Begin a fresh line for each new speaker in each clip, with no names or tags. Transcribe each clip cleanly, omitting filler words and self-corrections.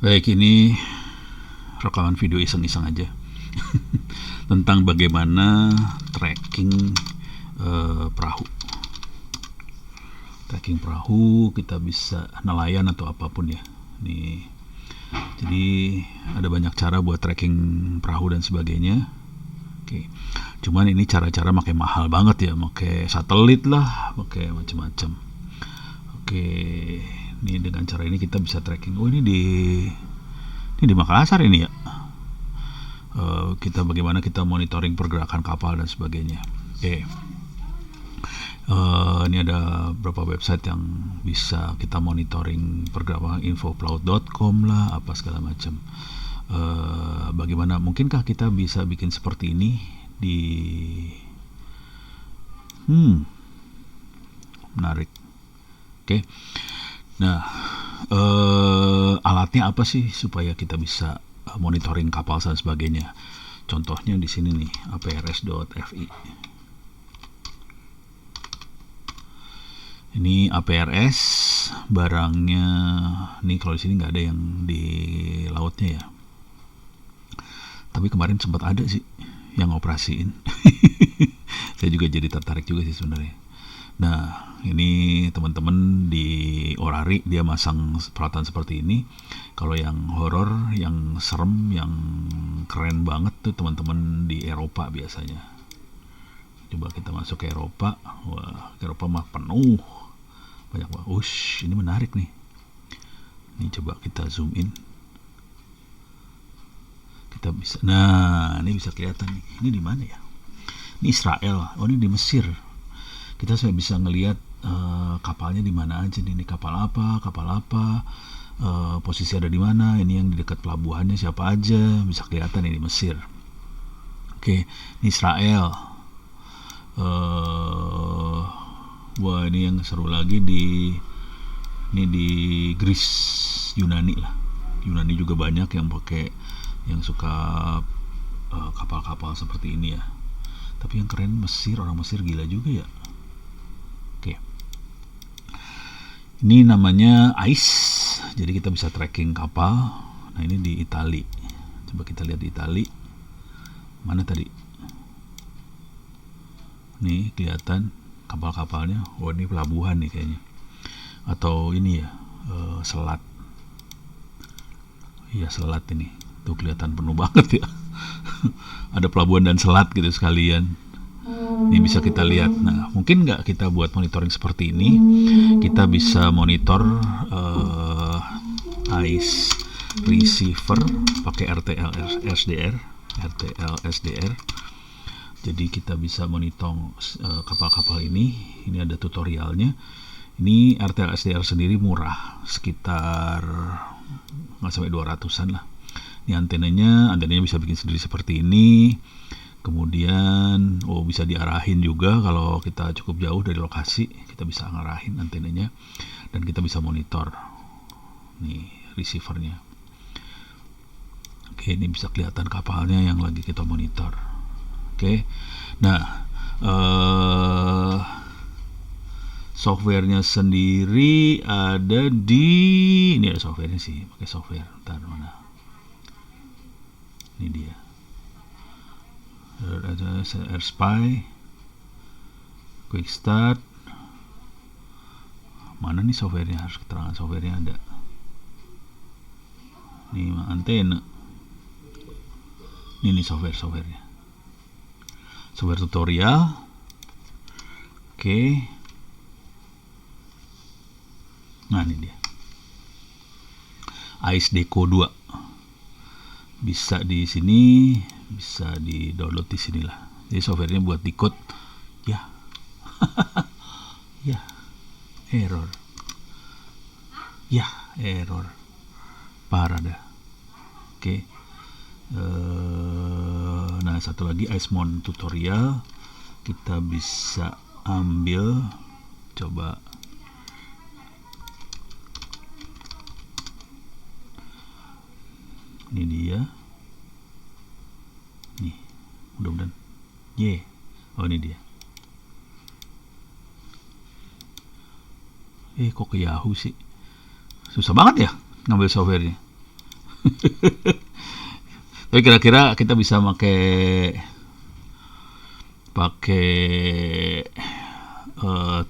Baik, ini rekaman video iseng-iseng aja tentang bagaimana tracking perahu. Tracking perahu kita bisa nelayan atau apapun ya. Nih, jadi ada banyak cara buat tracking perahu dan sebagainya. Oke, cuman ini cara-cara pakai mahal banget ya, pakai satelit lah, pakai macam-macam. Oke, ini dengan cara ini kita bisa tracking. Oh, ini di Makassar ini ya. Kita bagaimana kita monitoring pergerakan kapal dan sebagainya. Oke. Ini ada beberapa website yang bisa kita monitoring pergerakan, infopelaut.com lah, apa segala macam. Bagaimana mungkinkah kita bisa bikin seperti ini di menarik. Oke. Nah, alatnya apa sih supaya kita bisa monitoring kapal dan sebagainya? Contohnya di sini nih, aprs.fi. Ini APRS barangnya. Nih kalau di sini nggak ada yang di lautnya ya. Tapi kemarin sempat ada sih yang operasiin. Saya juga jadi tertarik juga sih sebenarnya. Nah, ini teman-teman di Orari dia masang peralatan seperti ini. Kalau yang horor, yang serem, yang keren banget tuh teman-teman di Eropa biasanya. Coba kita masuk ke Eropa. Wah, ke Eropa mah penuh. Banyak banget. Ush, ini menarik nih. Ini coba kita zoom in. Kita bisa. Nah, ini bisa kelihatan nih. Ini di mana ya? Ini Israel. Oh, ini di Mesir. Kita sudah bisa ngelihat kapalnya di mana aja nih. Ini kapal apa, posisi ada di mana. Ini yang di dekat pelabuhannya siapa aja, bisa kelihatan ini di Mesir. Oke, ini Israel. Wah, ini yang seru lagi di Greece, Yunani lah. Yunani juga banyak yang pakai, yang suka kapal-kapal seperti ini ya. Tapi yang keren Mesir, orang Mesir gila juga ya. Oke. Ini namanya ICE. Jadi kita bisa tracking kapal. Nah, ini di Itali. Coba kita lihat di Itali. Mana tadi? Nih kelihatan kapal-kapalnya. Oh, ini pelabuhan nih kayaknya. Atau ini ya, selat. Iya, selat ini. Tuh kelihatan penuh banget ya. Ada pelabuhan dan selat gitu sekalian. Ini bisa kita lihat. Nah, mungkin nggak kita buat monitoring seperti ini? Kita bisa monitor ICE receiver pakai RTL SDR. Jadi kita bisa monitor kapal-kapal ini. Ini ada tutorialnya. Ini RTL SDR sendiri murah, sekitar nggak sampai 200-an lah. Ini antenanya bisa bikin sendiri seperti ini. Kemudian bisa diarahin juga kalau kita cukup jauh dari lokasi, kita bisa ngarahin antenanya dan kita bisa monitor nih receivernya. Oke, ini bisa kelihatan kapalnya yang lagi kita monitor. Oke, nah softwarenya sendiri ada di ini, ada softwarenya sih, pakai software. Bentar, mana? Ini dia. Ada AirSpy, Quick Start. Mana nih softwarenya? Harus keterangan softwarenya ada. Ini antena. Ini softwarenya. Software tutorial. Oke. Nah, ini dia. ICE Deco 2. Bisa di sini, bisa di download di sinilah. Jadi softwarenya buat decode ya. Ya, error. Ya, error. Parah dah. Oke. Nah, satu lagi IceMon tutorial. Kita bisa ambil, coba. Ini dia. Nih, mudah-mudahan. Oh, ini dia. Kok ke Yahoo sih? Susah banget ya ngambil softwarenya. Tapi kira-kira kita bisa pakai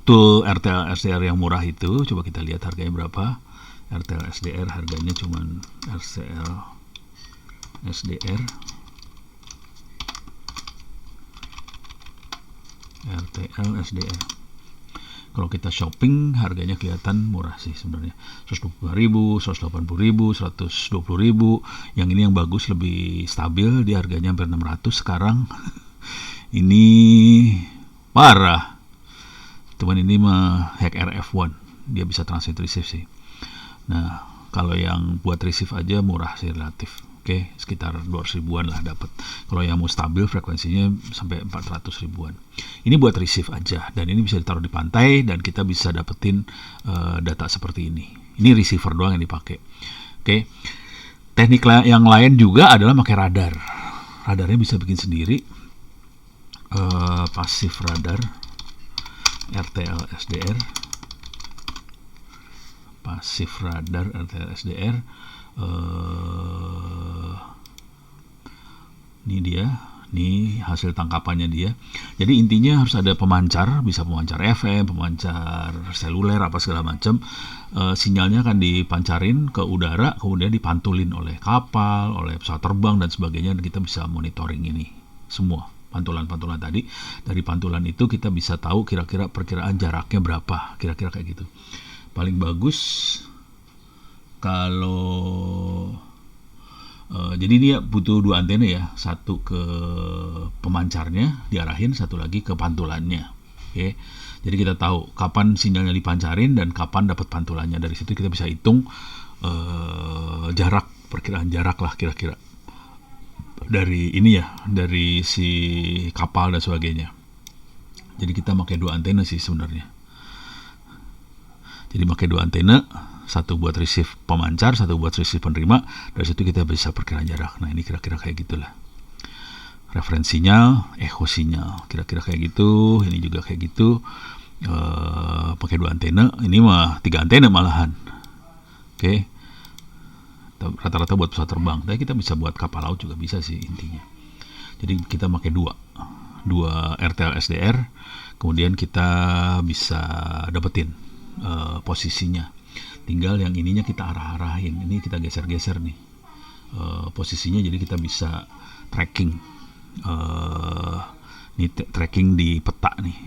tool RTL SDR yang murah itu. Coba kita lihat harganya berapa. RTL SDR harganya cuman RTL SDR kalau kita shopping harganya kelihatan murah sih sebenarnya, 125.000, 180.000, 120.000. Yang ini yang bagus, lebih stabil, dia harganya hampir 600 sekarang. Ini parah, cuman ini mah hack RF1, dia bisa transmit receive sih. Nah kalau yang buat receive aja murah sih relatif. Oke, sekitar 200 ribuan lah dapat. Kalau yang mau stabil frekuensinya sampai 400 ribuan. Ini buat receive aja, dan ini bisa ditaruh di pantai dan kita bisa dapetin data seperti ini. Ini receiver doang yang dipakai. Oke. Teknik yang lain juga adalah pakai radar. Radarnya bisa bikin sendiri. Pasif radar RTL SDR. Pasif radar RTL SDR. Ini dia, ini hasil tangkapannya dia. Jadi intinya harus ada pemancar, bisa pemancar FM, pemancar seluler, apa segala macam. Sinyalnya akan dipancarin ke udara, kemudian dipantulin oleh kapal, oleh pesawat terbang dan sebagainya, dan kita bisa monitoring ini semua pantulan-pantulan tadi. Dari pantulan itu kita bisa tahu kira-kira perkiraan jaraknya berapa, kira-kira kayak gitu. Paling bagus kalau jadi dia butuh 2 antena ya, satu ke pemancarnya diarahin, satu lagi ke pantulannya. Oke. Jadi kita tahu kapan sinyalnya dipancarin dan kapan dapat pantulannya. Dari situ kita bisa hitung jarak, perkiraan jarak lah kira-kira dari ini ya, dari si kapal dan sebagainya. Jadi kita pakai 2 antena sih sebenarnya. Jadi pakai 2 antena, satu buat receive pemancar, satu buat receive penerima. Dari situ kita bisa perkiraan jarak. Nah ini kira-kira kayak gitulah. Referensinya, echo sinyal, kira-kira kayak gitu. Ini juga kayak gitu. Pakai 2 antena. Ini mah 3 antena malahan. Oke. Rata-rata buat pesawat terbang. Tapi kita bisa buat kapal laut juga bisa sih intinya. Jadi kita pakai dua RTL SDR. Kemudian kita bisa dapetin posisinya. Tinggal yang ininya kita arah-arahin. Ini kita geser-geser nih posisinya, jadi kita bisa tracking. Ini tracking di peta nih.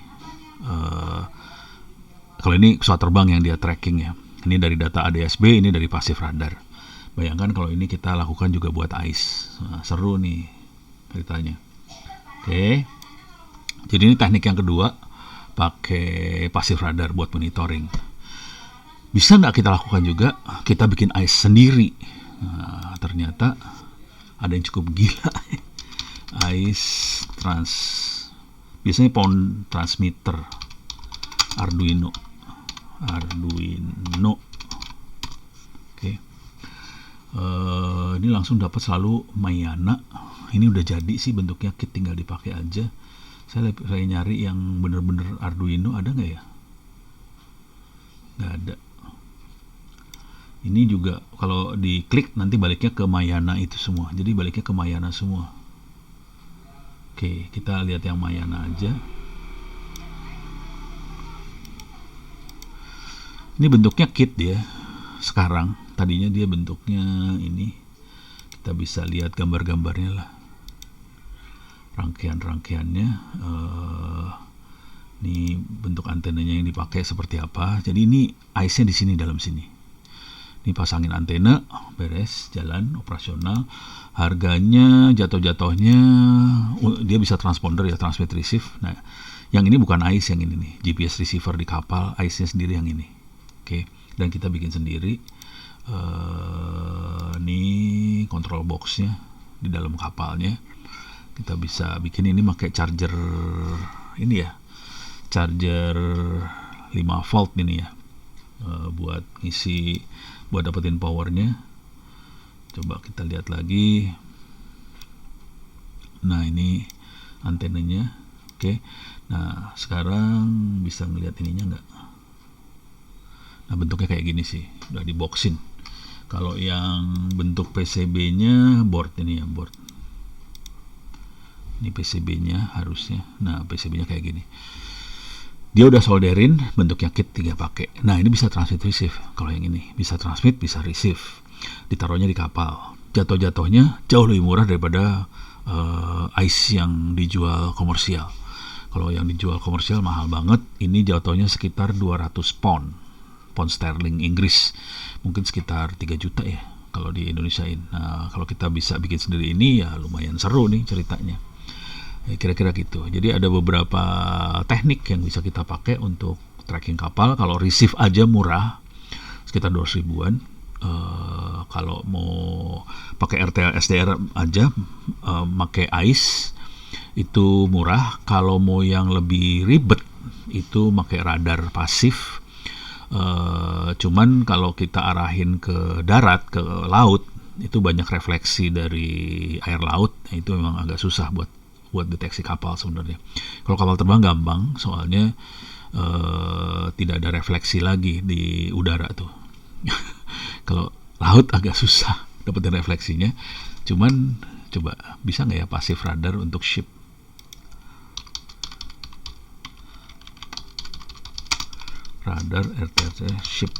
Kalau ini pesawat terbang yang dia tracking ya. Ini dari data ADS-B, ini dari pasif radar. Bayangkan kalau ini kita lakukan juga buat AIS. Nah, seru nih ceritanya. Oke. Jadi ini teknik yang kedua, pakai pasif radar buat monitoring. Bisa nggak kita lakukan juga, kita bikin AIS sendiri. Nah, ternyata ada yang cukup gila. AIS biasanya phone transmitter Arduino. Oke. Ini langsung dapat selalu Mayana. Ini udah jadi sih bentuknya, kit tinggal dipakai aja. Saya nyari yang bener-bener Arduino, ada nggak ya? Nggak ada. Ini juga kalau diklik nanti baliknya ke Mayana itu semua. Jadi baliknya ke Mayana semua. Oke, kita lihat yang Mayana aja. Ini bentuknya kit dia sekarang. Tadinya dia bentuknya ini. Kita bisa lihat gambar-gambarnya lah. Rangkaian-rangkaiannya. Ini bentuk antenanya yang dipakai seperti apa. Jadi ini IC-nya di sini, dalam sini. Ini pasangin antena, beres, jalan, operasional. Harganya, jatuh-jatuhnya, dia bisa transponder ya, transmit receive. Nah, yang ini bukan AIS, yang ini nih, GPS receiver di kapal, AIS-nya sendiri yang ini. Oke, dan kita bikin sendiri. Ini control box-nya di dalam kapalnya. Kita bisa bikin ini pakai charger ini ya, charger 5 volt ini ya, buat ngisi, buat dapetin powernya. Coba kita lihat lagi. Nah ini antenanya. Oke. Nah sekarang bisa ngelihat ininya nggak? Nah bentuknya kayak gini sih, udah diboxin. Kalau yang bentuk PCB-nya board ini ya, board. Ini PCB-nya harusnya. Nah, PCB-nya kayak gini. Dia udah solderin, bentuknya kit 3 pakai. Nah, ini bisa transmit receive. Kalau yang ini bisa transmit, bisa receive. Ditaruhnya di kapal. Jatuh-jatuhnya jauh lebih murah daripada ICE yang dijual komersial. Kalau yang dijual komersial mahal banget. Ini jatuhnya sekitar 200 pound sterling Inggris, mungkin sekitar 3 juta ya kalau di Indonesiain. Nah, kalau kita bisa bikin sendiri ini ya lumayan seru nih ceritanya. Kira-kira gitu. Jadi ada beberapa teknik yang bisa kita pakai untuk tracking kapal. Kalau receive aja murah, sekitar 200 ribuan. Kalau mau pakai RTL SDR aja, pakai ICE itu murah. Kalau mau yang lebih ribet itu pakai radar pasif. Cuman kalau kita arahin ke darat, ke laut, itu banyak refleksi dari air laut. Itu memang agak susah buat deteksi kapal sebenarnya. Kalau kapal terbang gampang, soalnya tidak ada refleksi lagi di udara tuh. Kalau laut agak susah dapetin refleksinya. Cuman coba bisa nggak ya pasif radar untuk ship? Radar RTRC ship.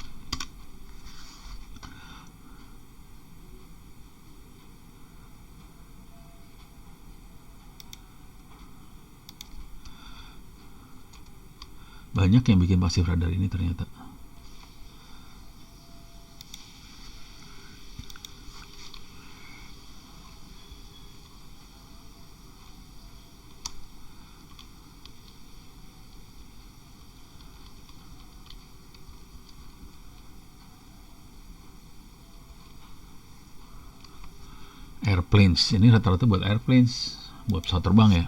Banyak yang bikin pasif radar ini ternyata. Airplanes, ini rata-rata buat airplanes, buat pesawat terbang ya.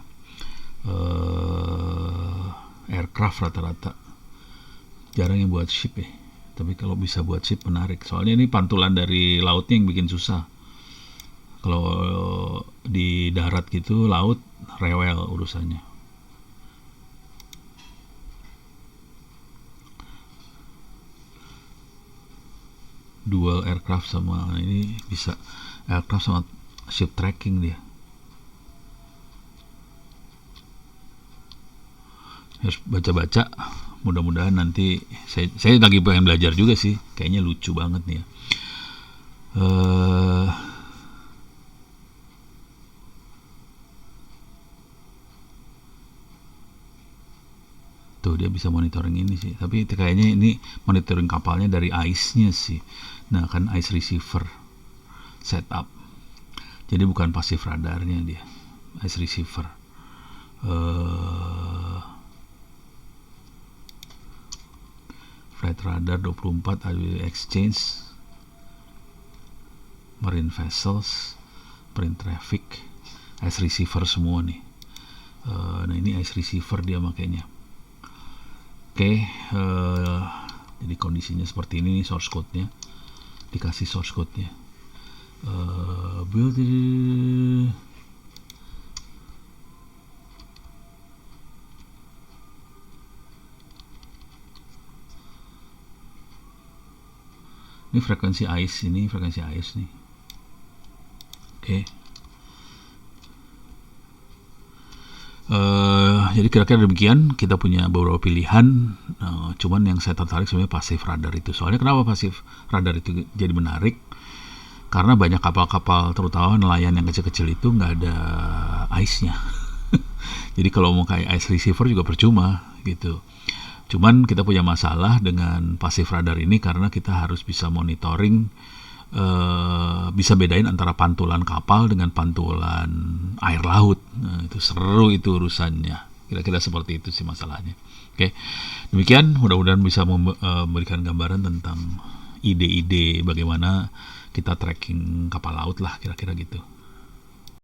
Aircraft rata-rata, jarang yang buat ship ya. Tapi kalau bisa buat ship menarik, soalnya ini pantulan dari lautnya yang bikin susah. Kalau di darat gitu, laut rewel urusannya. Dual aircraft sama ini bisa aircraft sama ship tracking dia. Harus baca-baca, mudah-mudahan nanti saya lagi pengen belajar juga sih, kayaknya lucu banget nih ya. Tuh dia bisa monitoring ini sih, tapi kayaknya ini monitoring kapalnya dari ICE-nya sih. Nah kan ICE receiver setup, jadi bukan pasif radarnya dia, ICE receiver. Flight radar 24, audio exchange, marine vessels, marine traffic, ICE receiver semua nih. Nah ini ICE receiver dia makanya. Oke, jadi kondisinya seperti ini nih, source code-nya. Dikasih source code-nya. Build ini frekuensi ICE, ini frekuensi ICE nih. Oke. Jadi kira-kira demikian, kita punya beberapa pilihan. Cuman yang saya tertarik sebenarnya pasif radar itu. Soalnya kenapa pasif radar itu jadi menarik? Karena banyak kapal-kapal, terutama nelayan yang kecil-kecil itu nggak ada ICE-nya. Jadi kalau mau kayak ICE receiver juga percuma gitu. Cuman kita punya masalah dengan pasif radar ini karena kita harus bisa monitoring, bisa bedain antara pantulan kapal dengan pantulan air laut. Nah, itu seru itu urusannya. Kira-kira seperti itu sih masalahnya. Oke, demikian, mudah-mudahan bisa memberikan gambaran tentang ide-ide bagaimana kita tracking kapal laut lah, kira-kira gitu.